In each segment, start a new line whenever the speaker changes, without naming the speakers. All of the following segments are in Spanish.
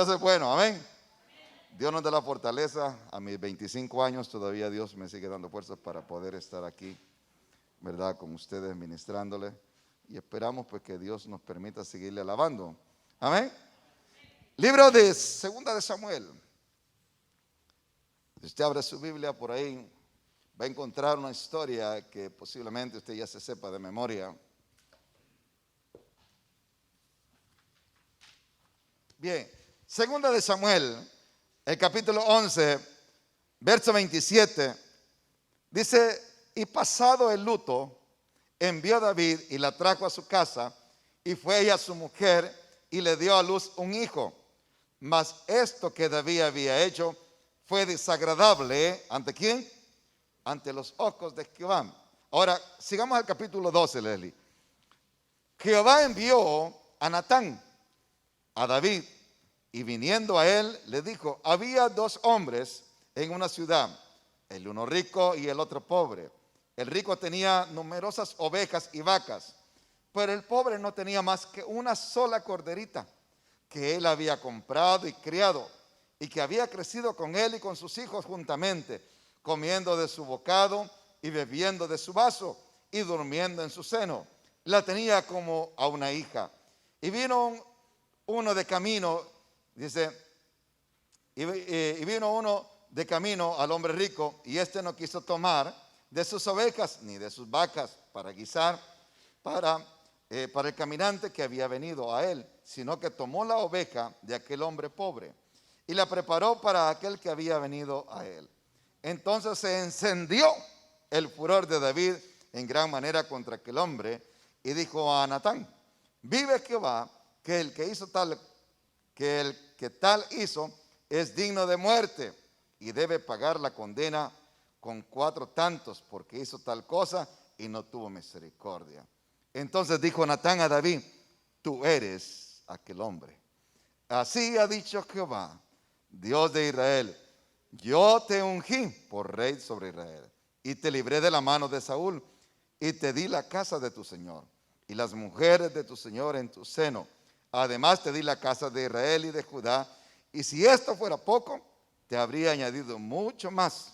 Dios es bueno, amén. Dios nos da la fortaleza. A mis 25 años todavía Dios me sigue dando fuerzas para poder estar aquí, ¿verdad? Con ustedes ministrándole. Y esperamos pues que Dios nos permita seguirle alabando. Amén. Libro de Segunda de Samuel. Si usted abre su Biblia por ahí, va a encontrar una historia que posiblemente usted ya se sepa de memoria. Bien, Segunda de Samuel, el capítulo 11, verso 27, dice: y pasado el luto, envió David y la trajo a su casa, y fue ella su mujer, y le dio a luz un hijo. Mas esto que David había hecho fue desagradable, ¿ante quién? Ante los ojos de Jehová. Ahora, sigamos al capítulo 12, Leslie. Jehová envió a Natán a David, y viniendo a él, le dijo: había dos hombres en una ciudad, el uno rico y el otro pobre. El rico tenía numerosas ovejas y vacas, pero el pobre no tenía más que una sola corderita, que él había comprado y criado, y que había crecido con él y con sus hijos juntamente, comiendo de su bocado y bebiendo de su vaso y durmiendo en su seno. La tenía como a una hija. Y vino uno de camino, dice, y vino uno de camino al hombre rico, y éste no quiso tomar de sus ovejas ni de sus vacas para guisar para el caminante que había venido a él, sino que tomó la oveja de aquel hombre pobre y la preparó para aquel que había venido a él. Entonces se encendió el furor de David en gran manera contra aquel hombre, y dijo a Natán: vive Jehová, que el que hizo tal, que el que tal hizo es digno de muerte, y debe pagar la condena con 4 tantos, porque hizo tal cosa y no tuvo misericordia. Entonces dijo Natán a David: tú eres aquel hombre. Así ha dicho Jehová, Dios de Israel: yo te ungí por rey sobre Israel, y te libré de la mano de Saúl, y te di la casa de tu señor, y las mujeres de tu señor en tu seno. Además te di la casa de Israel y de Judá, y si esto fuera poco, te habría añadido mucho más.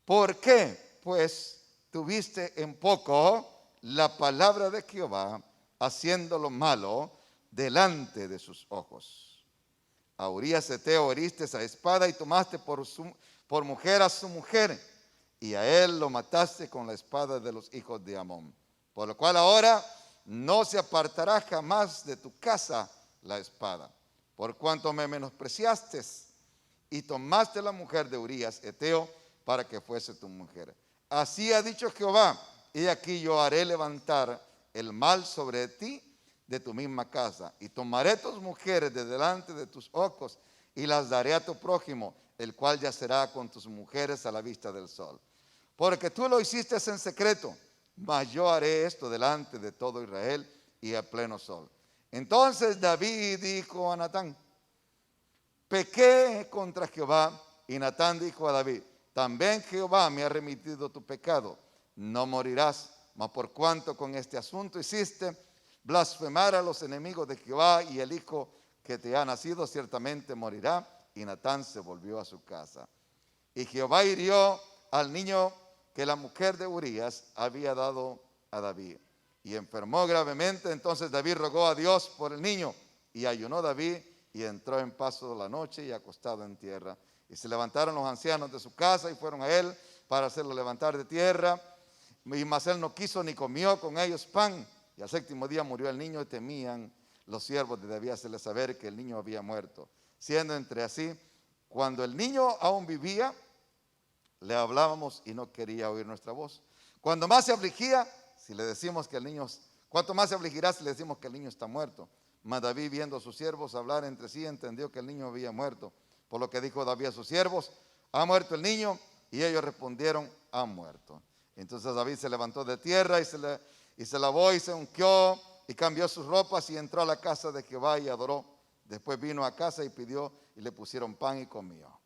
¿Por qué? Pues tuviste en poco la palabra de Jehová, haciendo lo malo delante de sus ojos. A Urías Eteo heriste a espada, y tomaste por mujer a su mujer, y a él lo mataste con la espada de los hijos de Amón. Por lo cual ahora no se apartará jamás de tu casa la espada, por cuanto me menospreciaste y tomaste la mujer de Urías Eteo para que fuese tu mujer. Así ha dicho Jehová: y aquí yo haré levantar el mal sobre ti de tu misma casa, y tomaré tus mujeres de delante de tus ojos, y las daré a tu prójimo, el cual yacerá con tus mujeres a la vista del sol. Porque tú lo hiciste en secreto, mas yo haré esto delante de todo Israel y a pleno sol. Entonces David dijo a Natán: pequé contra Jehová. Y Natán dijo a David: también Jehová me ha remitido tu pecado, no morirás. Mas por cuanto con este asunto hiciste blasfemar a los enemigos de Jehová, y el hijo que te ha nacido ciertamente morirá. Y Natán se volvió a su casa. Y Jehová hirió al niño que la mujer de Urías había dado a David, y enfermó gravemente. Entonces David rogó a Dios por el niño, y ayunó David, y entró en paso la noche y acostado en tierra. Y se levantaron los ancianos de su casa y fueron a él para hacerlo levantar de tierra. Y mas él no quiso ni comió con ellos pan. Y al 7º día murió el niño, y temían los siervos de David hacerle saber que el niño había muerto. Siendo entre así, cuando el niño aún vivía, le hablábamos y no quería oír nuestra voz. Cuando más se afligía, si le decimos que el niño, ¿cuánto más se afligirá si le decimos que el niño está muerto? Mas David, viendo a sus siervos hablar entre sí, entendió que el niño había muerto. Por lo que dijo David a sus siervos: ¿ha muerto el niño? Y ellos respondieron: ha muerto. Entonces David se levantó de tierra y se lavó y se ungió y cambió sus ropas, y entró a la casa de Jehová y adoró. Después vino a casa y pidió, y le pusieron pan y comió.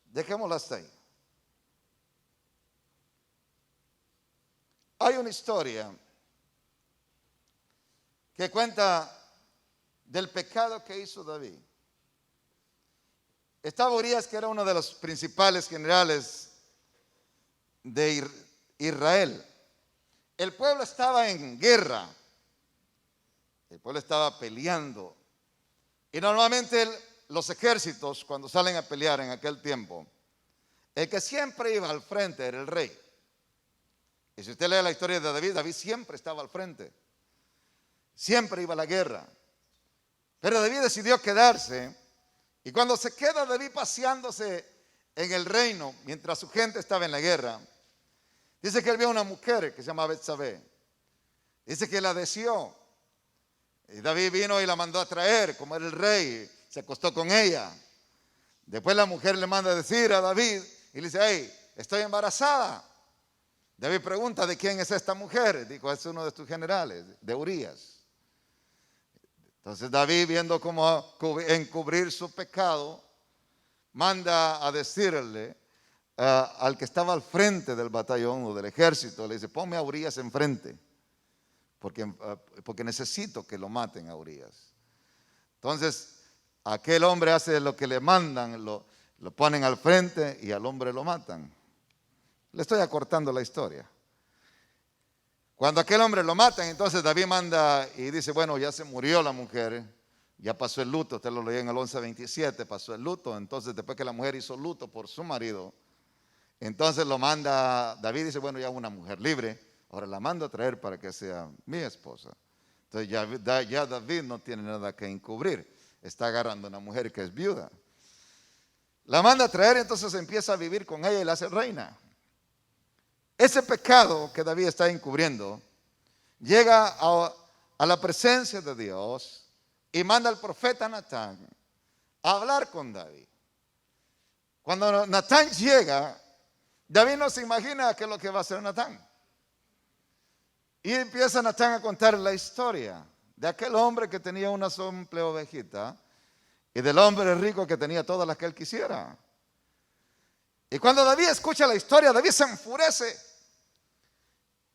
Dejémoslo hasta ahí. Hay una historia que cuenta del pecado que hizo David. Estaba Urías, que era uno de los principales generales de Israel. El pueblo estaba en guerra. El pueblo estaba peleando. Y normalmente los ejércitos, cuando salen a pelear en aquel tiempo, el que siempre iba al frente era el rey. Y si usted lee la historia de David, David siempre estaba al frente. Siempre iba a la guerra. Pero David decidió quedarse. Y cuando se queda David paseándose en el reino, mientras su gente estaba en la guerra, dice que él vio una mujer que se llama Betsabé. Dice que la deseó. Y David vino y la mandó a traer, como era el rey, se acostó con ella. Después la mujer le manda a decir a David y le dice: hey, estoy embarazada. David pregunta: ¿de quién es esta mujer? Dijo: es uno de tus generales, de Urías. Entonces David, viendo cómo encubrir su pecado, manda a decirle al que estaba al frente del batallón o del ejército, le dice: ponme a Urías enfrente. Porque necesito que lo maten a Urías. Entonces, aquel hombre hace lo que le mandan, lo ponen al frente y al hombre lo matan. Le estoy acortando la historia. Cuando aquel hombre lo matan, entonces David manda y dice: bueno, ya se murió la mujer, ya pasó el luto. Usted lo leía en el 11:27, pasó el luto. Entonces, después que la mujer hizo luto por su marido, entonces lo manda, David dice: bueno, ya una mujer libre. Ahora la mando a traer para que sea mi esposa. Entonces ya David no tiene nada que encubrir. Está agarrando a una mujer que es viuda. La manda a traer, entonces empieza a vivir con ella y la hace reina. Ese pecado que David está encubriendo llega a la presencia de Dios y manda al profeta Natán a hablar con David. Cuando Natán llega, David no se imagina qué es lo que va a hacer Natán. Y empieza Natán a contar la historia de aquel hombre que tenía una simple ovejita y del hombre rico que tenía todas las que él quisiera. Y cuando David escucha la historia, David se enfurece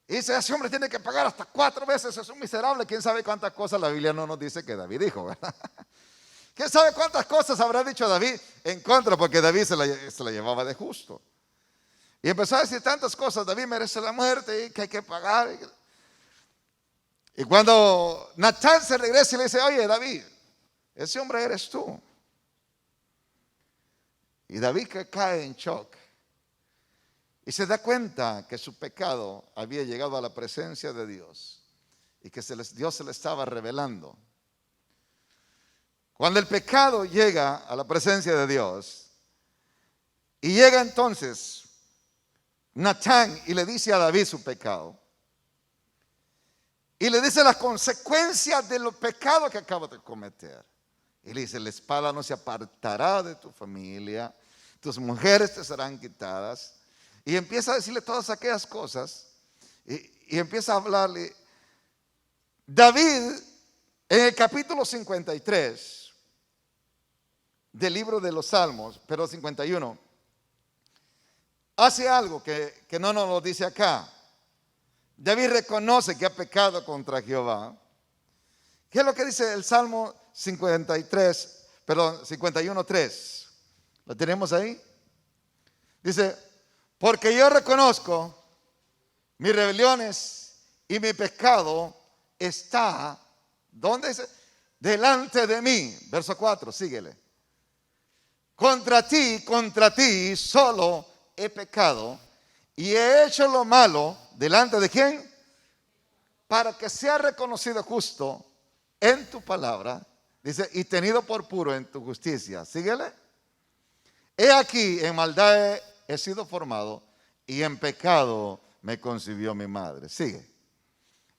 y dice: ese hombre tiene que pagar hasta 4 veces, es un miserable. Quién sabe cuántas cosas la Biblia no nos dice que David dijo, ¿verdad? Quién sabe cuántas cosas habrá dicho David en contra, porque David se la llevaba de justo. Y empezó a decir tantas cosas: David merece la muerte y que hay que pagar. Y cuando Natán se regresa y le dice: oye, David, ese hombre eres tú. Y David que cae en shock y se da cuenta que su pecado había llegado a la presencia de Dios y que Dios se le estaba revelando. Cuando el pecado llega a la presencia de Dios y llega entonces Natán y le dice a David su pecado, y le dice las consecuencias de los pecados que acaba de cometer. Y le dice: la espada no se apartará de tu familia, tus mujeres te serán quitadas. Y empieza a decirle todas aquellas cosas. Y empieza a hablarle. David, en el capítulo 53 del libro de los Salmos, pero 51, hace algo que no nos lo dice acá. David reconoce que ha pecado contra Jehová. ¿Qué es lo que dice el Salmo 51:3? ¿Lo tenemos ahí? Dice: porque yo reconozco mis rebeliones y mi pecado está, ¿dónde dice? Delante de mí. Verso 4, síguele. Contra ti solo he pecado y he hecho lo malo. ¿Delante de quién? Para que sea reconocido justo en tu palabra. Dice: y tenido por puro en tu justicia. Síguele. He aquí, en maldad he sido formado y en pecado me concibió mi madre. Sigue.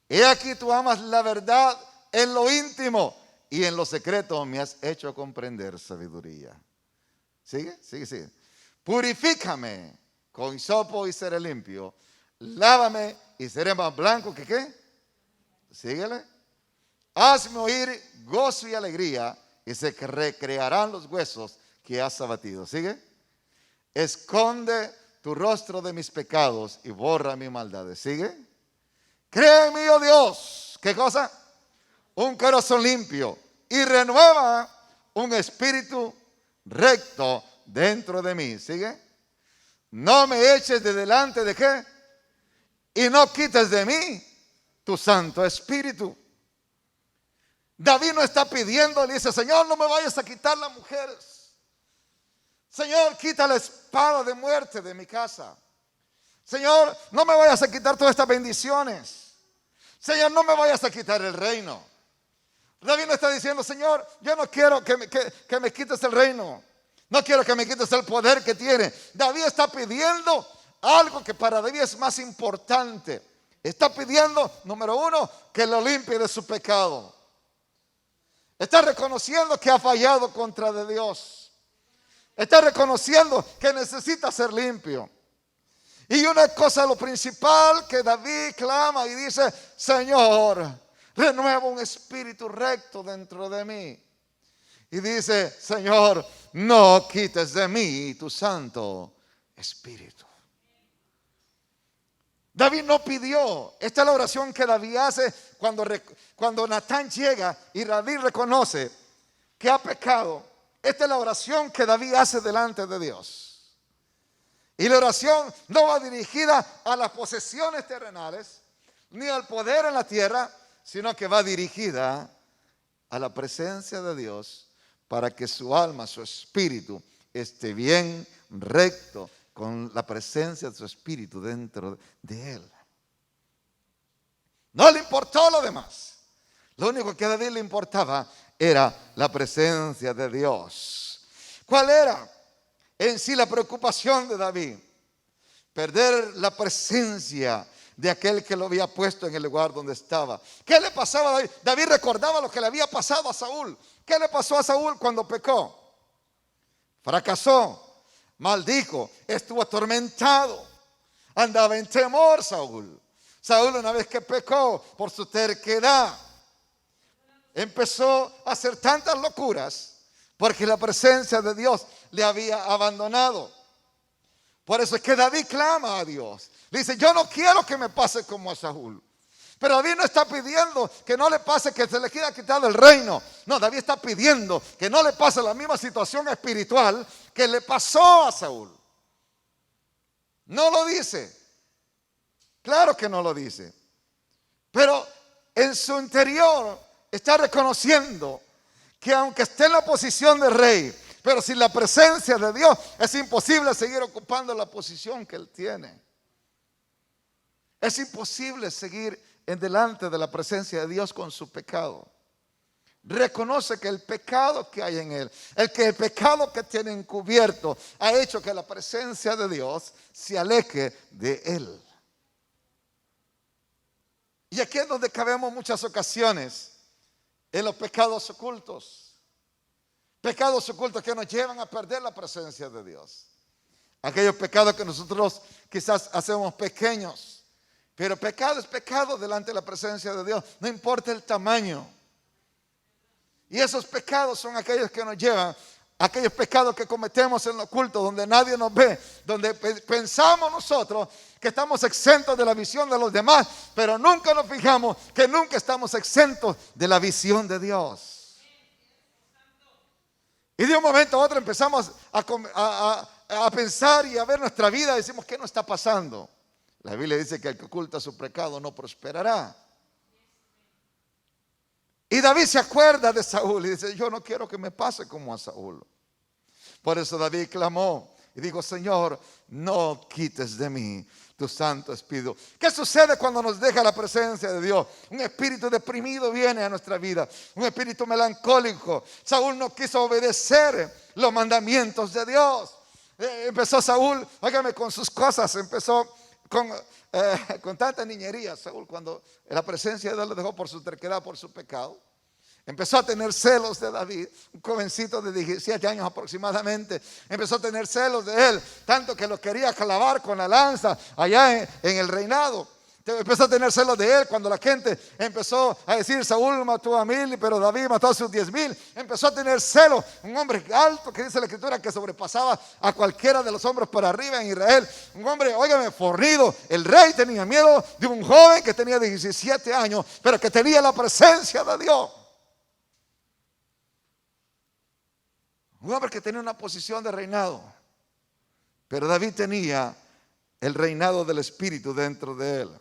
He aquí, tú amas la verdad en lo íntimo y en lo secreto me has hecho comprender sabiduría. Sigue. Purifícame con hisopo y seré limpio. Lávame y seré más blanco que ¿qué? Síguele. Hazme oír gozo y alegría y se recrearán los huesos que has abatido. Sigue. Esconde tu rostro de mis pecados y borra mis maldades. Sigue. Crea en mí, oh Dios. ¿Qué cosa? Un corazón limpio y renueva un espíritu recto dentro de mí. ¿Sigue? No me eches de delante de qué, y no quites de mí tu Santo Espíritu. David no está pidiendo, le dice: Señor, no me vayas a quitar las mujeres. Señor, quita la espada de muerte de mi casa. Señor, no me vayas a quitar todas estas bendiciones. Señor, no me vayas a quitar el reino. David no está diciendo: Señor, yo no quiero que me quites el reino. No quiero que me quites el poder que tiene. David está pidiendo algo que para David es más importante. Está pidiendo, número uno, que lo limpie de su pecado. Está reconociendo que ha fallado contra de Dios. Está reconociendo que necesita ser limpio. Y una cosa, lo principal que David clama y dice: Señor, renueva un espíritu recto dentro de mí. Y dice: Señor, no quites de mí tu Santo Espíritu. David no pidió. Esta es la oración que David hace cuando Natán llega y David reconoce que ha pecado. Esta es la oración que David hace delante de Dios. Y la oración no va dirigida a las posesiones terrenales ni al poder en la tierra, sino que va dirigida a la presencia de Dios, para que su alma, su espíritu esté bien recto con la presencia de su espíritu dentro de él. No le importó lo demás. Lo único que a David le importaba era la presencia de Dios. ¿Cuál era en sí la preocupación de David? Perder la presencia de aquel que lo había puesto en el lugar donde estaba. ¿Qué le pasaba a David? David recordaba lo que le había pasado a Saúl. ¿Qué le pasó a Saúl cuando pecó? Fracasó, maldijo, estuvo atormentado, andaba en temor Saúl. Saúl, una vez que pecó por su terquedad, empezó a hacer tantas locuras porque la presencia de Dios le había abandonado. Por eso es que David clama a Dios. Le dice: yo no quiero que me pase como a Saúl. Pero David no está pidiendo que no le pase que se le quiera quitar el reino. No, David está pidiendo que no le pase la misma situación espiritual que le pasó a Saúl. No lo dice. Claro que no lo dice. Pero en su interior está reconociendo que aunque esté en la posición de rey, pero sin la presencia de Dios es imposible seguir ocupando la posición que él tiene. Es imposible seguir en delante de la presencia de Dios con su pecado. Reconoce que el pecado que hay en él, el pecado que tiene encubierto, ha hecho que la presencia de Dios se aleje de él. Y aquí es donde cabemos muchas ocasiones, en los pecados ocultos. Pecados ocultos que nos llevan a perder la presencia de Dios. Aquellos pecados que nosotros quizás hacemos pequeños. Pero pecado es pecado delante de la presencia de Dios, no importa el tamaño. Y esos pecados son aquellos que nos llevan, aquellos pecados que cometemos en lo oculto, donde nadie nos ve, donde pensamos nosotros que estamos exentos de la visión de los demás, pero nunca nos fijamos que nunca estamos exentos de la visión de Dios. Y de un momento a otro empezamos a pensar y a ver nuestra vida y decimos: ¿qué nos está pasando? La Biblia dice que el que oculta su pecado no prosperará. Y David se acuerda de Saúl y dice: yo no quiero que me pase como a Saúl. Por eso David clamó y dijo: Señor, no quites de mí tu Santo Espíritu. ¿Qué sucede cuando nos deja la presencia de Dios? Un espíritu deprimido viene a nuestra vida, un espíritu melancólico. Saúl no quiso obedecer los mandamientos de Dios. Empezó Saúl, óigame, con sus cosas, empezó con tanta niñería. Saúl, cuando la presencia de Dios lo dejó por su terquedad, por su pecado, empezó a tener celos de David. Un jovencito de 17 años aproximadamente, empezó a tener celos de él, tanto que lo quería clavar con la lanza allá en el reinado. Empezó a tener celos de él cuando la gente empezó a decir: Saúl mató a 1000, pero David mató a sus 10,000. Empezó a tener celos. Un hombre alto, que dice la escritura que sobrepasaba a cualquiera de los hombres para arriba en Israel. Un hombre, óigame, fornido. El rey tenía miedo de un joven que tenía 17 años, pero que tenía la presencia de Dios. Un hombre que tenía una posición de reinado. Pero David tenía el reinado del Espíritu dentro de él.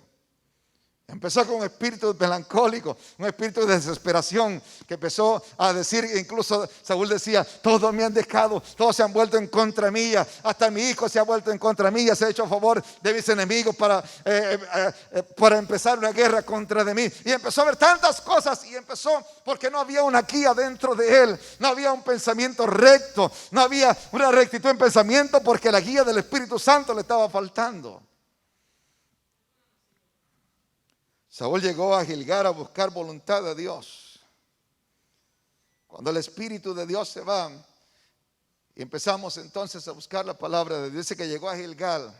Empezó con un espíritu melancólico, un espíritu de desesperación, que empezó a decir, incluso Saúl decía: todos me han dejado, todos se han vuelto en contra mía, hasta mi hijo se ha vuelto en contra mía, se ha hecho a favor de mis enemigos para empezar una guerra contra de mí. Y empezó a ver tantas cosas, y empezó porque no había una guía dentro de él, no había un pensamiento recto, no había una rectitud en pensamiento, porque la guía del Espíritu Santo le estaba faltando. Saúl llegó a Gilgal a buscar voluntad de Dios. Cuando el Espíritu de Dios se va, y empezamos entonces a buscar la palabra de Dios, dice que llegó a Gilgal.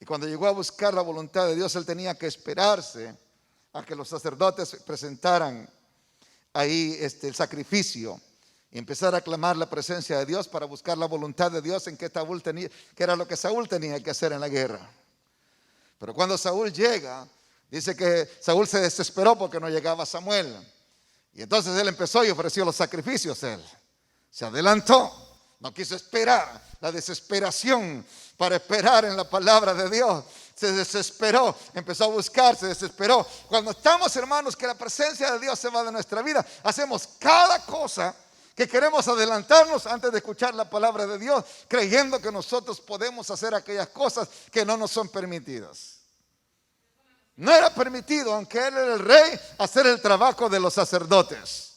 Y cuando llegó a buscar la voluntad de Dios, él tenía que esperarse a que los sacerdotes presentaran ahí el sacrificio y empezar a clamar la presencia de Dios para buscar la voluntad de Dios en que era lo que Saúl tenía que hacer en la guerra. Pero cuando Saúl llega, dice que Saúl se desesperó porque no llegaba Samuel. Y entonces él empezó y ofreció los sacrificios. Él se adelantó, no quiso esperar. La desesperación para esperar en la palabra de Dios. Se desesperó, empezó a buscar, se desesperó. Cuando estamos, hermanos, que la presencia de Dios se va de nuestra vida, hacemos cada cosa que queremos adelantarnos antes de escuchar la palabra de Dios, creyendo que nosotros podemos hacer aquellas cosas que no nos son permitidas. No era permitido, aunque él era el rey, hacer el trabajo de los sacerdotes.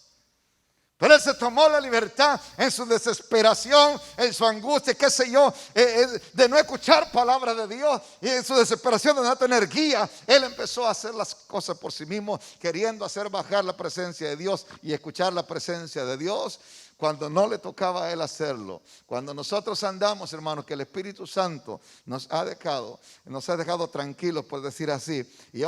Pero él se tomó la libertad en su desesperación, en su angustia, qué sé yo, de no escuchar palabra de Dios. Y en su desesperación de no tener guía, él empezó a hacer las cosas por sí mismo, queriendo hacer bajar la presencia de Dios y escuchar la presencia de Dios cuando no le tocaba a él hacerlo. Cuando nosotros andamos, hermanos, que el Espíritu Santo nos ha dejado tranquilos, por decir así, y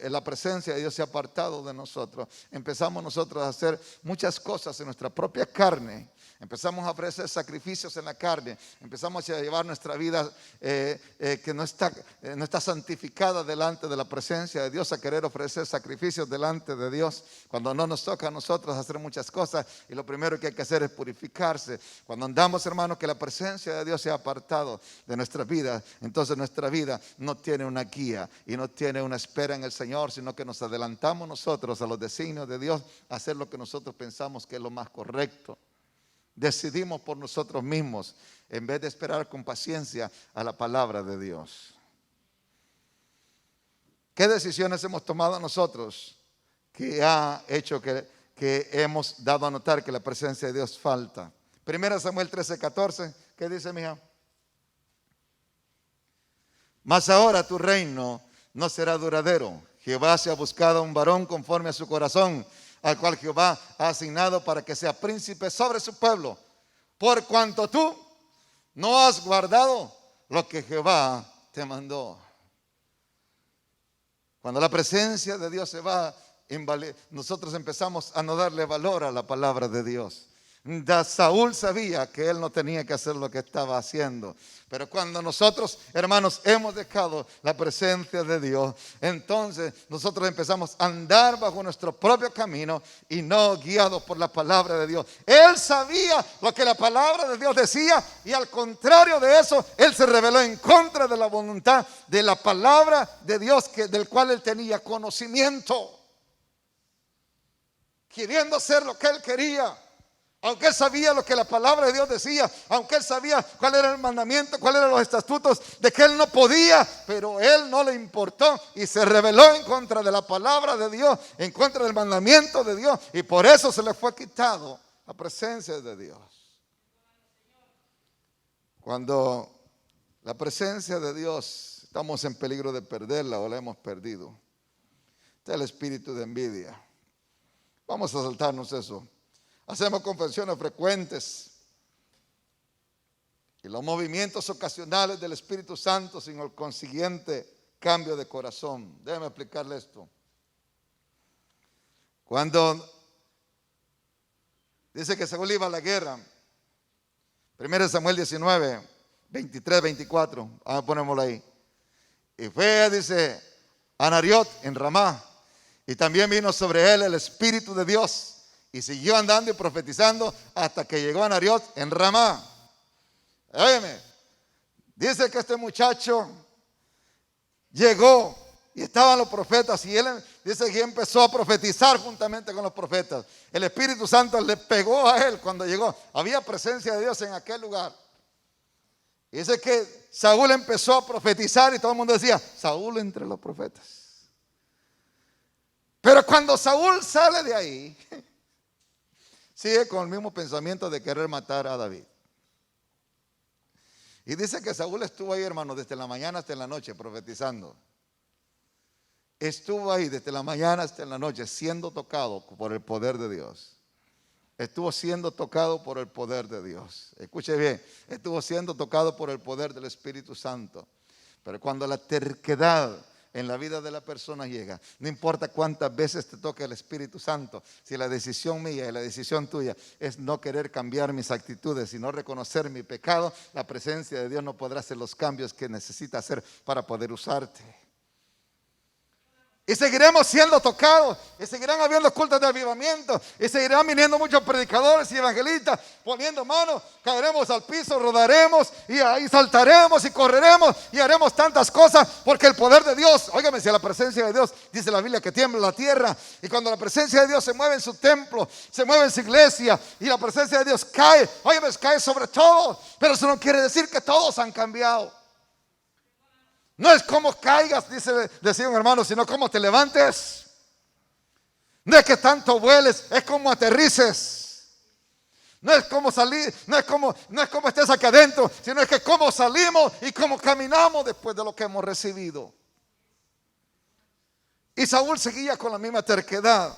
la presencia de Dios se ha apartado de nosotros, empezamos nosotros a hacer muchas cosas en nuestra propia carne. Empezamos a ofrecer sacrificios en la carne. Empezamos a llevar nuestra vida que no está santificada delante de la presencia de Dios, a querer ofrecer sacrificios delante de Dios, cuando no nos toca a nosotros hacer muchas cosas. Y lo primero que hay que hacer es purificarse. Cuando andamos, hermanos, que la presencia de Dios se ha apartado de nuestra vida, entonces nuestra vida no tiene una guía y no tiene una espera en el Señor, sino que nos adelantamos nosotros a los designios de Dios, a hacer lo que nosotros pensamos que es lo más correcto. Decidimos por nosotros mismos en vez de esperar con paciencia a la palabra de Dios. ¿Qué decisiones hemos tomado nosotros que ha hecho que hemos dado a notar que la presencia de Dios falta? 1 Samuel 13:14, ¿qué dice, mija? Mas ahora tu reino no será duradero. Jehová se ha buscado a un varón conforme a su corazón, al cual Jehová ha asignado para que sea príncipe sobre su pueblo, por cuanto tú no has guardado lo que Jehová te mandó. Cuando la presencia de Dios se va, nosotros empezamos a no darle valor a la palabra de Dios. Saúl sabía que él no tenía que hacer lo que estaba haciendo. Pero cuando nosotros, hermanos, hemos dejado la presencia de Dios, entonces nosotros empezamos a andar bajo nuestro propio camino y no guiados por la palabra de Dios. Él sabía lo que la palabra de Dios decía, y al contrario de eso, él se rebeló en contra de la voluntad de la palabra de Dios, del cual él tenía conocimiento, queriendo hacer lo que él quería. Aunque él sabía lo que la palabra de Dios decía, aunque él sabía cuál era el mandamiento, cuáles eran los estatutos, de que él no podía, pero él no le importó y se rebeló en contra de la palabra de Dios, en contra del mandamiento de Dios, y por eso se le fue quitado la presencia de Dios. Cuando la presencia de Dios estamos en peligro de perderla o la hemos perdido, está el espíritu de envidia. Vamos a saltarnos eso. Hacemos confesiones frecuentes y los movimientos ocasionales del Espíritu Santo sin el consiguiente cambio de corazón. Déjeme explicarle esto. Cuando dice que Saúl iba a la guerra, 1 Samuel 19, 23, 24, ponémoslo ahí. Y fue, dice, a Nariot en Ramá, y también vino sobre él el Espíritu de Dios, Y siguió andando y profetizando hasta que llegó a Nariot en Ramá. Óyeme, dice que este muchacho llegó y estaban los profetas y él dice que empezó a profetizar juntamente con los profetas. El Espíritu Santo le pegó a él cuando llegó. Había presencia de Dios en aquel lugar. Y dice que Saúl empezó a profetizar y todo el mundo decía, Saúl entre los profetas. Pero cuando Saúl sale de ahí, sigue con el mismo pensamiento de querer matar a David. Y dice que Saúl estuvo ahí, hermano, desde la mañana hasta la noche profetizando. Estuvo ahí desde la mañana hasta la noche siendo tocado por el poder de Dios. Estuvo siendo tocado por el poder de Dios. Escuche bien, estuvo siendo tocado por el poder del Espíritu Santo. Pero cuando la terquedad en la vida de la persona llega, no importa cuántas veces te toque el Espíritu Santo, si la decisión mía y la decisión tuya es no querer cambiar mis actitudes y no reconocer mi pecado, la presencia de Dios no podrá hacer los cambios que necesita hacer para poder usarte. Y seguiremos siendo tocados, y seguirán habiendo cultos de avivamiento, y seguirán viniendo muchos predicadores y evangelistas poniendo manos, caeremos al piso, rodaremos, y ahí saltaremos y correremos, y haremos tantas cosas, porque el poder de Dios, óigame, si la presencia de Dios, dice la Biblia que tiembla la tierra, y cuando la presencia de Dios se mueve en su templo, se mueve en su iglesia, y la presencia de Dios cae, óigame, cae sobre todos, pero eso no quiere decir que todos han cambiado. No es como caigas, decía un hermano, sino como te levantes. No es que tanto vueles, es como aterrices. No es como salir, no es como estés acá adentro, sino es que cómo salimos y cómo caminamos después de lo que hemos recibido. Y Saúl seguía con la misma terquedad.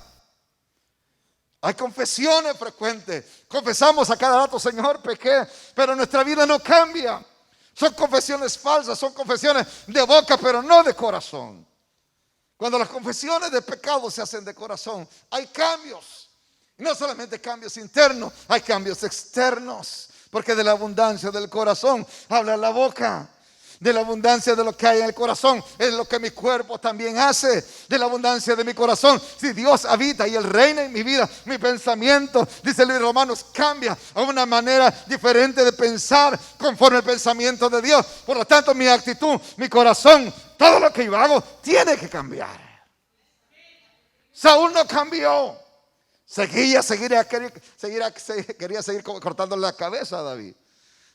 Hay confesiones frecuentes. Confesamos a cada rato, Señor, pequé, pero nuestra vida no cambia. Son confesiones falsas, son confesiones de boca, pero no de corazón. Cuando las confesiones de pecado se hacen de corazón, hay cambios. Y no solamente cambios internos, hay cambios externos. Porque de la abundancia del corazón habla la boca. De la abundancia de lo que hay en el corazón es lo que mi cuerpo también hace. De la abundancia de mi corazón, si Dios habita y Él reina en mi vida, mi pensamiento, dice el libro de Romanos, cambia a una manera diferente de pensar conforme al pensamiento de Dios. Por lo tanto, mi actitud, mi corazón, todo lo que yo hago tiene que cambiar. Saúl no cambió. Quería seguir cortándole la cabeza a David.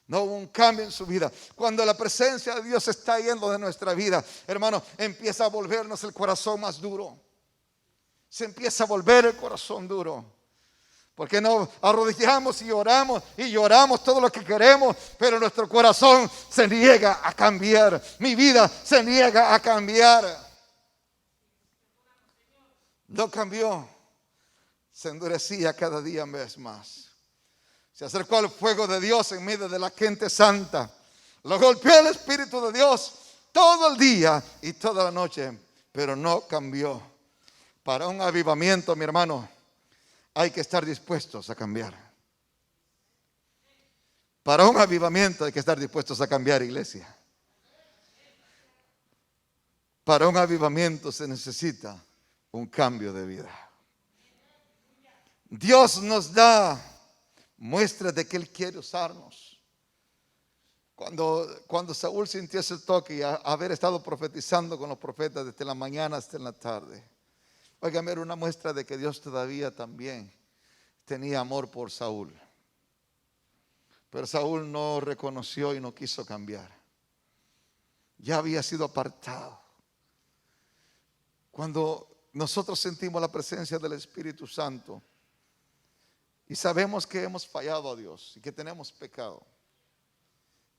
No hubo un cambio en su vida. Cuando la presencia de Dios está yendo de nuestra vida, hermano, empieza a volvernos el corazón más duro. Se empieza a volver el corazón duro. Porque no arrodillamos y lloramos todo lo que queremos, pero nuestro corazón se niega a cambiar. Mi vida se niega a cambiar. No cambió. Se endurecía cada día más. Se acercó al fuego de Dios en medio de la gente santa. Lo golpeó el Espíritu de Dios todo el día y toda la noche, pero no cambió. Para un avivamiento, mi hermano, hay que estar dispuestos a cambiar. Para un avivamiento hay que estar dispuestos a cambiar, iglesia. Para un avivamiento se necesita un cambio de vida. Dios nos da muestra de que Él quiere usarnos. Cuando Saúl sintió ese toque y haber estado profetizando con los profetas desde la mañana hasta la tarde, óigame, era una muestra de que Dios todavía también tenía amor por Saúl. Pero Saúl no reconoció y no quiso cambiar. Ya había sido apartado. Cuando nosotros sentimos la presencia del Espíritu Santo y sabemos que hemos fallado a Dios y que tenemos pecado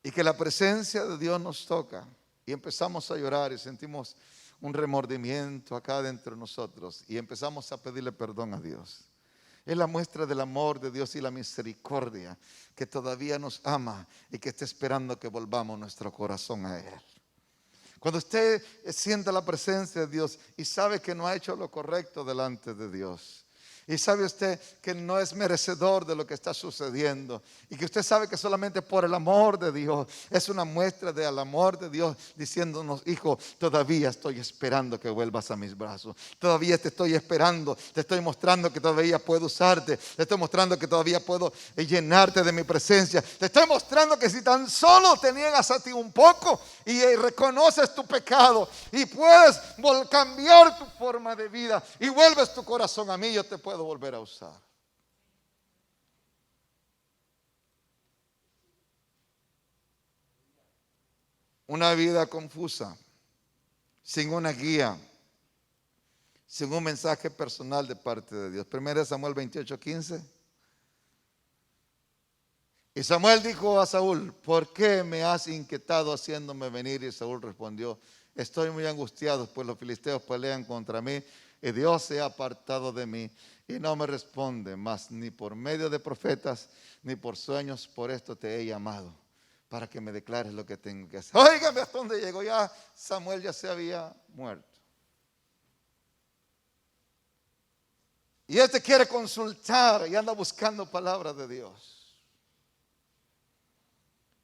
y que la presencia de Dios nos toca y empezamos a llorar y sentimos un remordimiento acá dentro de nosotros y empezamos a pedirle perdón a Dios, es la muestra del amor de Dios y la misericordia que todavía nos ama y que está esperando que volvamos nuestro corazón a Él. Cuando usted sienta la presencia de Dios y sabe que no ha hecho lo correcto delante de Dios, Y sabe usted que no es merecedor de lo que está sucediendo. Y que usted sabe que solamente por el amor de Dios. Es una muestra del amor de Dios diciéndonos: hijo, todavía estoy esperando que vuelvas a mis brazos. Todavía te estoy esperando. Te estoy mostrando que todavía puedo usarte. Te estoy mostrando que todavía puedo llenarte de mi presencia. Te estoy mostrando que si tan solo te niegas a ti un poco y reconoces tu pecado y puedes cambiar tu forma de vida y vuelves tu corazón a mí, yo te puedo volver a usar. Una vida confusa, sin una guía, sin un mensaje personal de parte de Dios. 1 Samuel 28:15. Y Samuel dijo a Saúl: ¿por qué me has inquietado haciéndome venir? Y Saúl respondió: estoy muy angustiado, pues los filisteos pelean contra mí y Dios se ha apartado de mí y no me responde, mas ni por medio de profetas ni por sueños. Por esto te he llamado, para que me declares lo que tengo que hacer. Óigame hasta dónde llegó. Ya Samuel ya se había muerto. Y este quiere consultar y anda buscando palabra de Dios.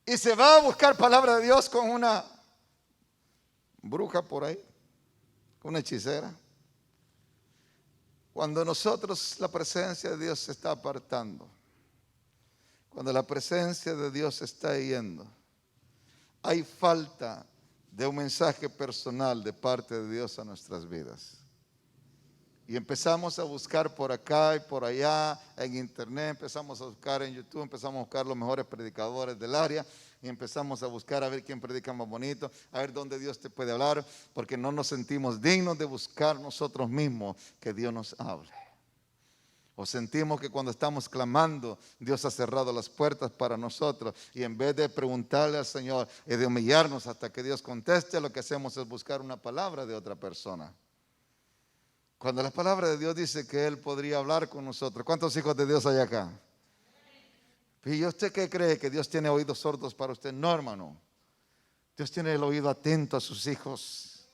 Y se va a buscar palabra de Dios con una bruja por ahí, con una hechicera. Cuando nosotros, la presencia de Dios se está apartando, cuando la presencia de Dios se está yendo, hay falta de un mensaje personal de parte de Dios a nuestras vidas. Y empezamos a buscar por acá y por allá, en internet, empezamos a buscar en YouTube, empezamos a buscar los mejores predicadores del área y empezamos a buscar a ver quién predica más bonito, a ver dónde Dios te puede hablar, porque no nos sentimos dignos de buscar nosotros mismos que Dios nos hable. O sentimos que cuando estamos clamando, Dios ha cerrado las puertas para nosotros, y en vez de preguntarle al Señor y de humillarnos hasta que Dios conteste, lo que hacemos es buscar una palabra de otra persona. Cuando la palabra de Dios dice que Él podría hablar con nosotros. ¿Cuántos hijos de Dios hay acá? ¿Y usted qué cree? ¿Que Dios tiene oídos sordos para usted? No, hermano. Dios tiene el oído atento a sus hijos.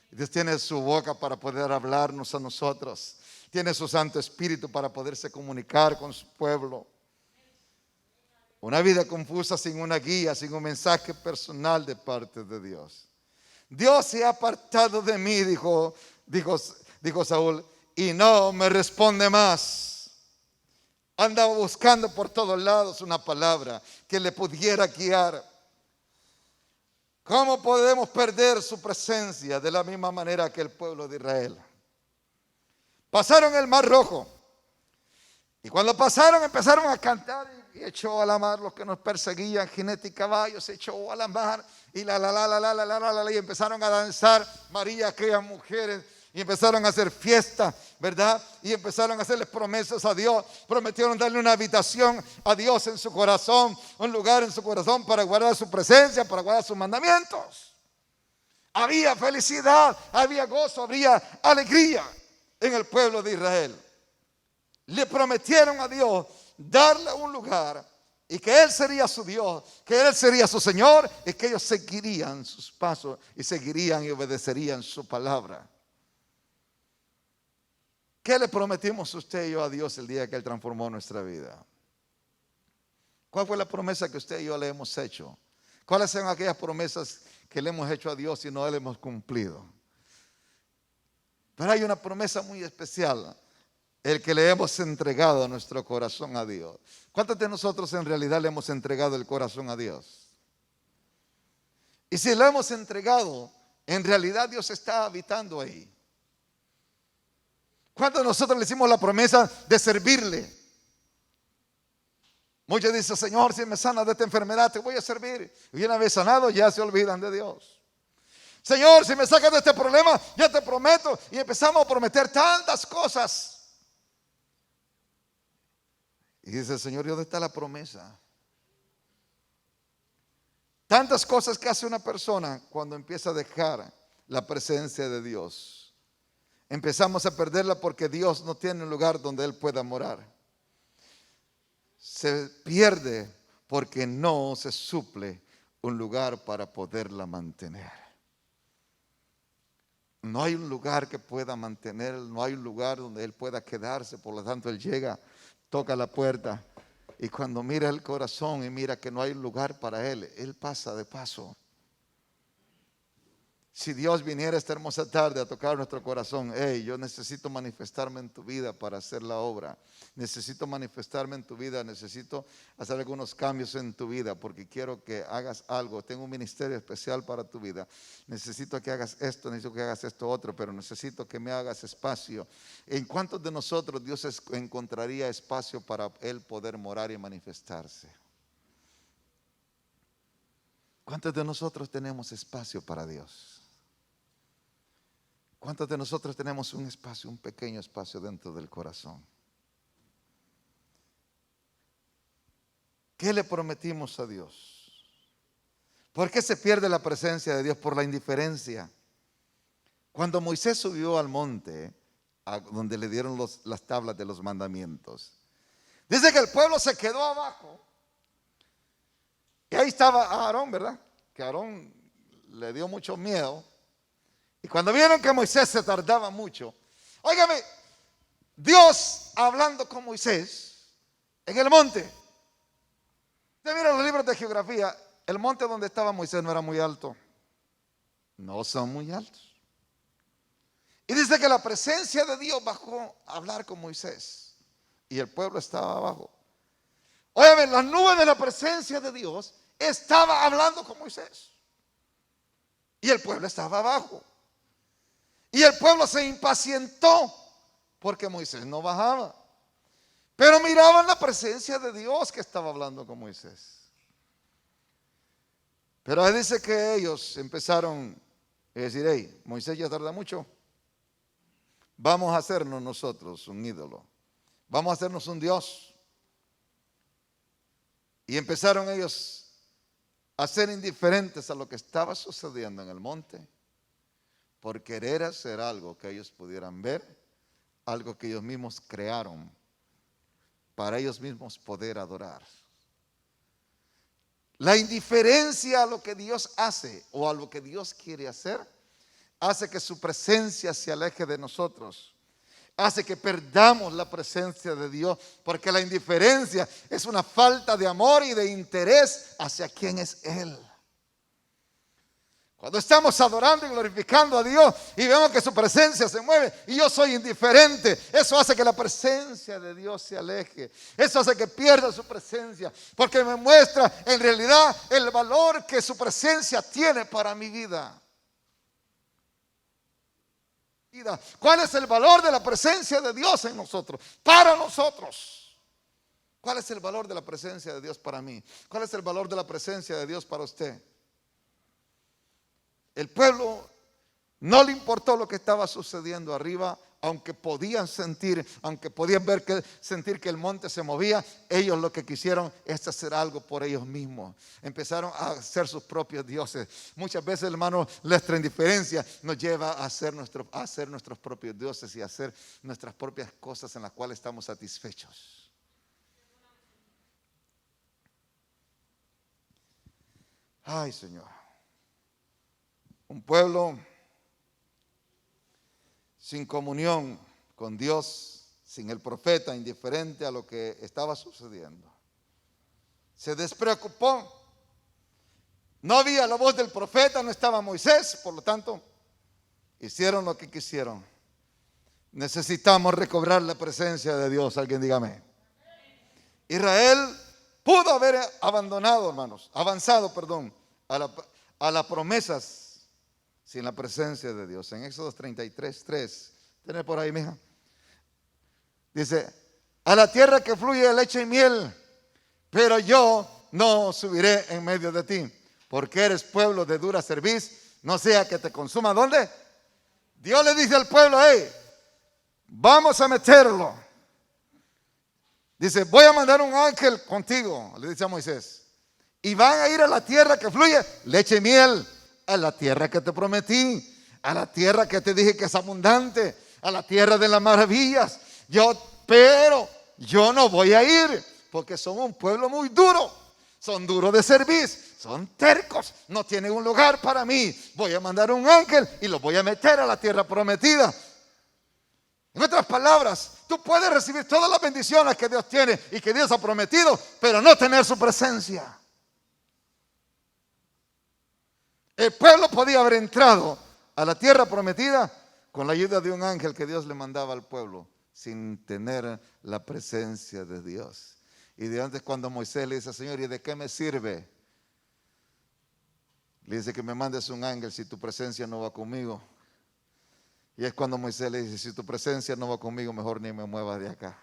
Dios tiene su boca para poder hablarnos a nosotros. Tiene su Santo Espíritu para poderse comunicar con su pueblo. Una vida confusa sin una guía, sin un mensaje personal de parte de Dios. Dios se ha apartado de mí, dijo Saúl, y no me responde más. Andaba buscando por todos lados una palabra que le pudiera guiar. ¿Cómo podemos perder su presencia de la misma manera que el pueblo de Israel? Pasaron el Mar Rojo. Y cuando pasaron empezaron a cantar y echó a la mar los que nos perseguían, jinete y caballos, se echó a la mar y y empezaron a danzar María, aquellas mujeres, y empezaron a hacer fiesta, ¿verdad? Y empezaron a hacerles promesas a Dios. Prometieron darle una habitación a Dios en su corazón, un lugar en su corazón para guardar su presencia, para guardar sus mandamientos. Había felicidad, había gozo, había alegría en el pueblo de Israel. Le prometieron a Dios darle un lugar y que Él sería su Dios, que Él sería su Señor y que ellos seguirían sus pasos y seguirían y obedecerían su palabra. ¿Qué le prometimos usted y yo a Dios el día que Él transformó nuestra vida? ¿Cuál fue la promesa que usted y yo le hemos hecho? ¿Cuáles son aquellas promesas que le hemos hecho a Dios y no le hemos cumplido? Pero hay una promesa muy especial, el que le hemos entregado nuestro corazón a Dios. ¿Cuántos de nosotros en realidad le hemos entregado el corazón a Dios? Y si lo hemos entregado, en realidad Dios está habitando ahí. ¿Cuántos de nosotros le hicimos la promesa de servirle? Muchos dicen: Señor, si me sanas de esta enfermedad, te voy a servir. Y una vez sanado, ya se olvidan de Dios. Señor, si me sacas de este problema, ya te prometo. Y empezamos a prometer tantas cosas. Y dice el Señor: ¿y dónde está la promesa? Tantas cosas que hace una persona cuando empieza a dejar la presencia de Dios. Empezamos a perderla porque Dios no tiene un lugar donde Él pueda morar. Se pierde porque no se suple un lugar para poderla mantener. no hay un lugar que pueda mantener, no hay un lugar donde él pueda quedarse. Por lo tanto, él llega, toca la puerta, y cuando mira el corazón y mira que no hay lugar para él pasa de paso. Si Dios viniera esta hermosa tarde a tocar nuestro corazón, hey, yo necesito manifestarme en tu vida para hacer la obra. Necesito manifestarme en tu vida, necesito hacer algunos cambios en tu vida porque quiero que hagas algo. Tengo un ministerio especial para tu vida. Necesito que hagas esto, necesito que hagas esto otro, pero necesito que me hagas espacio. ¿En cuántos de nosotros Dios encontraría espacio para Él poder morar y manifestarse? ¿Cuántos de nosotros tenemos espacio para Dios? ¿Cuántos de nosotros tenemos un espacio, un pequeño espacio dentro del corazón? ¿Qué le prometimos a Dios? ¿Por qué se pierde la presencia de Dios? Por la indiferencia. Cuando Moisés subió al monte, donde le dieron las tablas de los mandamientos, dice que el pueblo se quedó abajo. Y ahí estaba Aarón, ¿verdad? Que Aarón le dio mucho miedo. Y cuando vieron que Moisés se tardaba mucho, óigame, Dios hablando con Moisés en el monte. Usted mira los libros de geografía, el monte donde estaba Moisés no era muy alto. No son muy altos. Y dice que la presencia de Dios bajó a hablar con Moisés. Y el pueblo estaba abajo. Óigame, las nubes de la presencia de Dios estaba hablando con Moisés. Y el pueblo estaba abajo. Y el pueblo se impacientó porque Moisés no bajaba. Pero miraban la presencia de Dios que estaba hablando con Moisés. Pero ahí dice que ellos empezaron a decir, hey, Moisés ya tarda mucho. Vamos a hacernos nosotros un ídolo. Vamos a hacernos un Dios. Y empezaron ellos a ser indiferentes a lo que estaba sucediendo en el monte, por querer hacer algo que ellos pudieran ver, algo que ellos mismos crearon, para ellos mismos poder adorar. La indiferencia a lo que Dios hace o a lo que Dios quiere hacer, hace que su presencia se aleje de nosotros. Hace que perdamos la presencia de Dios, porque la indiferencia es una falta de amor y de interés hacia quien es Él. Cuando estamos adorando y glorificando a Dios y vemos que su presencia se mueve y yo soy indiferente, eso hace que la presencia de Dios se aleje. Eso hace que pierda su presencia, porque me muestra en realidad el valor que su presencia tiene para mi vida. ¿Cuál es el valor de la presencia de Dios en nosotros? Para nosotros. ¿Cuál es el valor de la presencia de Dios para mí? ¿Cuál es el valor de la presencia de Dios para usted? El pueblo no le importó lo que estaba sucediendo arriba, aunque podían sentir, aunque podían sentir que el monte se movía. Ellos lo que quisieron es hacer algo por ellos mismos. Empezaron a hacer sus propios dioses. Muchas veces, hermano, nuestra indiferencia nos lleva a hacer nuestros propios dioses y a hacer nuestras propias cosas en las cuales estamos satisfechos. Ay, Señor. Un pueblo sin comunión con Dios, sin el profeta, indiferente a lo que estaba sucediendo. Se despreocupó. No había la voz del profeta, no estaba Moisés, por lo tanto, hicieron lo que quisieron. Necesitamos recobrar la presencia de Dios. Alguien dígame. Israel pudo haber avanzado a las promesas sin la presencia de Dios. En Éxodo 33:3, ¿tiene por ahí, mija? Dice, a la tierra que fluye leche y miel, pero yo no subiré en medio de ti, porque eres pueblo de dura cerviz, no sea que te consuma. ¿Dónde? Dios le dice al pueblo, hey, vamos a meterlo. Dice, voy a mandar un ángel contigo, le dice a Moisés, y van a ir a la tierra que fluye leche y miel, a la tierra que te prometí, a la tierra que te dije que es abundante, a la tierra de las maravillas. Pero yo no voy a ir, porque son un pueblo muy duro, son duros de cerviz, son tercos, no tienen un lugar para mí. Voy a mandar un ángel y los voy a meter a la tierra prometida. En otras palabras, tú puedes recibir todas las bendiciones que Dios tiene y que Dios ha prometido, pero no tener su presencia. El pueblo podía haber entrado a la tierra prometida con la ayuda de un ángel que Dios le mandaba al pueblo, sin tener la presencia de Dios. Y de antes, cuando Moisés le dice: Señor, ¿y de qué me sirve? Le dice: que me mandes un ángel si tu presencia no va conmigo. Y es cuando Moisés le dice: si tu presencia no va conmigo, mejor ni me muevas de acá.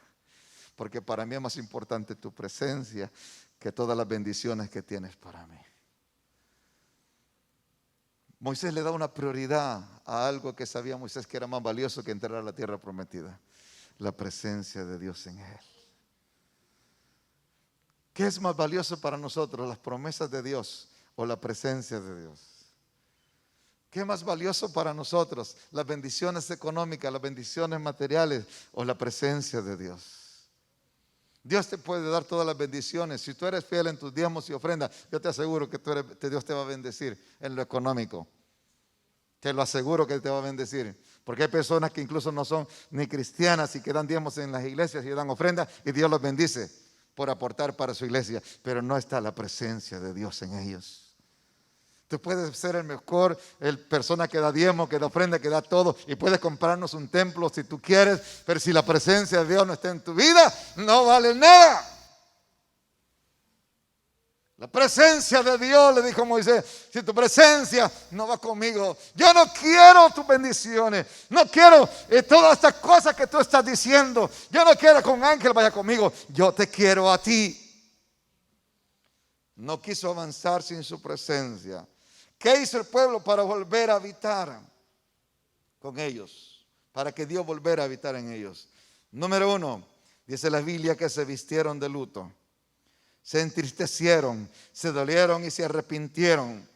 Porque para mí es más importante tu presencia que todas las bendiciones que tienes para mí. Moisés le da una prioridad a algo que sabía Moisés que era más valioso que entrar a la tierra prometida: la presencia de Dios en él. ¿Qué es más valioso para nosotros, las promesas de Dios o la presencia de Dios? ¿Qué es más valioso para nosotros, las bendiciones económicas, las bendiciones materiales o la presencia de Dios? Dios te puede dar todas las bendiciones. Si tú eres fiel en tus diezmos y ofrendas, yo te aseguro que Dios te va a bendecir en lo económico. Te lo aseguro que te va a bendecir. Porque hay personas que incluso no son ni cristianas y que dan diezmos en las iglesias y dan ofrendas y Dios los bendice por aportar para su iglesia, pero no está la presencia de Dios en ellos. Tú puedes ser el mejor, persona que da diezmo, que da ofrenda, que da todo, y puedes comprarnos un templo si tú quieres, pero si la presencia de Dios no está en tu vida, no vale nada. La presencia de Dios, le dijo Moisés: si tu presencia no va conmigo, yo no quiero tus bendiciones, no quiero todas estas cosas que tú estás diciendo, yo no quiero que un ángel vaya conmigo, yo te quiero a ti. No quiso avanzar sin su presencia. ¿Qué hizo el pueblo para volver a habitar con ellos? Para que Dios volviera a habitar en ellos. Número 1, dice la Biblia que se vistieron de luto. Se entristecieron, se dolieron y se arrepintieron.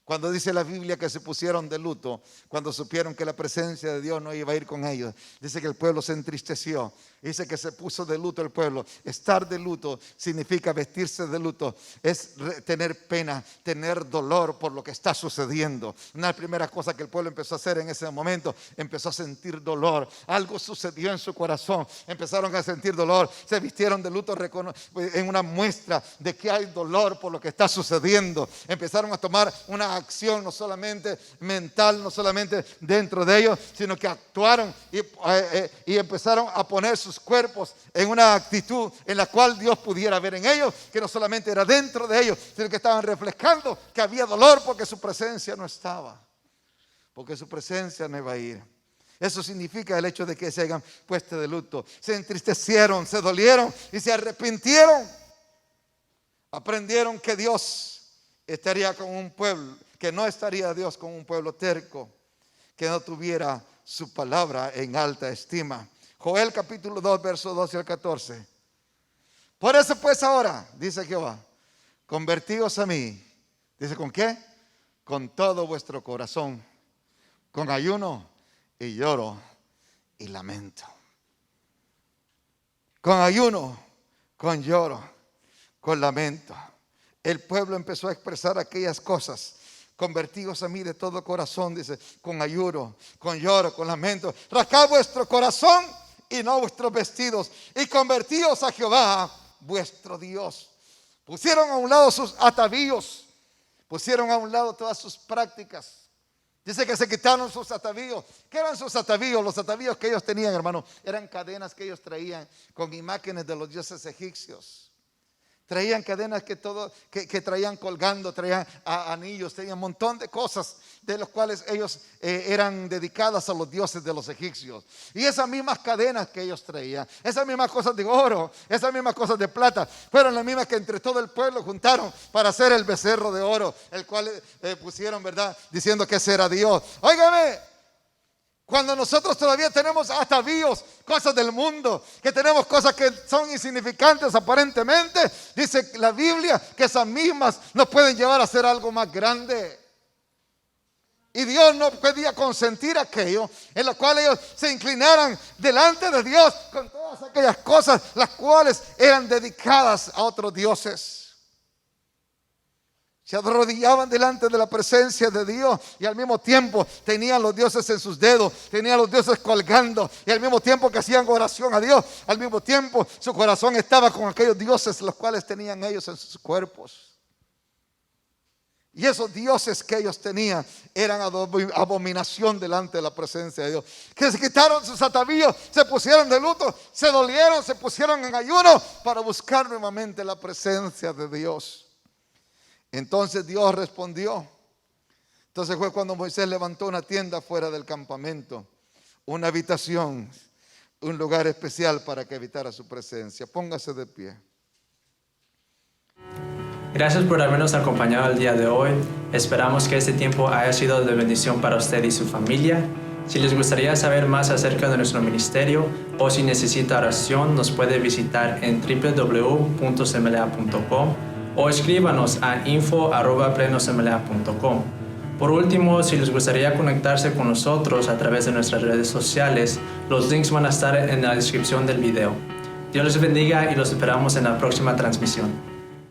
Cuando dice la Biblia que se pusieron de luto, cuando supieron que la presencia de Dios no iba a ir con ellos, dice que el pueblo se entristeció. Dice que se puso de luto el pueblo. Estar de luto significa vestirse de luto. Es tener pena, tener dolor por lo que está sucediendo. Una de las primeras cosas que el pueblo empezó a hacer en ese momento, empezó a sentir dolor. Algo sucedió en su corazón. Empezaron a sentir dolor. Se vistieron de luto en una muestra de que hay dolor por lo que está sucediendo. Empezaron a tomar una acción no solamente mental, no solamente dentro de ellos, sino que actuaron y empezaron a poner sus cuerpos en una actitud en la cual Dios pudiera ver en ellos, que no solamente era dentro de ellos, sino que estaban reflejando que había dolor porque su presencia no estaba, porque su presencia no iba a ir. Eso significa el hecho de que se hayan puesto de luto. Se entristecieron, se dolieron y se arrepintieron. Aprendieron que Dios estaría con un pueblo, que no estaría Dios con un pueblo terco, que no tuviera su palabra en alta estima. Joel capítulo 2, versos 12 al 14. Por eso pues ahora, dice Jehová, convertíos a mí. Dice, ¿con qué? Con todo vuestro corazón, con ayuno y lloro y lamento. Con ayuno, con lloro, con lamento. El pueblo empezó a expresar aquellas cosas. Convertíos a mí de todo corazón, dice, con ayuno, con lloro, con lamento. Rascad vuestro corazón y no vuestros vestidos, y convertíos a Jehová vuestro Dios. Pusieron a un lado sus atavíos, pusieron a un lado todas sus prácticas. Dice que se quitaron sus atavíos. ¿Qué eran sus atavíos? Los atavíos que ellos tenían, hermano, eran cadenas que ellos traían con imágenes de los dioses egipcios. Traían cadenas que traían colgando, traían anillos, traían un montón de cosas de los cuales ellos eran dedicadas a los dioses de los egipcios. Y esas mismas cadenas que ellos traían, esas mismas cosas de oro, esas mismas cosas de plata, fueron las mismas que entre todo el pueblo juntaron para hacer el becerro de oro, el cual pusieron, ¿verdad? Diciendo que ese era Dios. Óigame. Cuando nosotros todavía tenemos atavíos, cosas del mundo, que tenemos cosas que son insignificantes aparentemente, dice la Biblia que esas mismas nos pueden llevar a hacer algo más grande. Y Dios no podía consentir aquello en lo cual ellos se inclinaran delante de Dios con todas aquellas cosas las cuales eran dedicadas a otros dioses. Se arrodillaban delante de la presencia de Dios y al mismo tiempo tenían los dioses en sus dedos, tenían los dioses colgando y al mismo tiempo que hacían oración a Dios, al mismo tiempo su corazón estaba con aquellos dioses los cuales tenían ellos en sus cuerpos. Y esos dioses que ellos tenían eran abominación delante de la presencia de Dios. Que se quitaron sus atavíos, se pusieron de luto, se dolieron, se pusieron en ayuno para buscar nuevamente la presencia de Dios. Entonces Dios respondió. Entonces fue cuando Moisés levantó una tienda fuera del campamento, una habitación, un lugar especial para que habitara su presencia. Póngase de pie.
Gracias por habernos acompañado el día de hoy. Esperamos que este tiempo haya sido de bendición para usted y su familia. Si les gustaría saber más acerca de nuestro ministerio o si necesita oración, nos puede visitar en www.semilea.com o escríbanos a info@plenosemilea.com. Por último, si les gustaría conectarse con nosotros a través de nuestras redes sociales, los links van a estar en la descripción del video. Dios les bendiga y los esperamos en la próxima transmisión.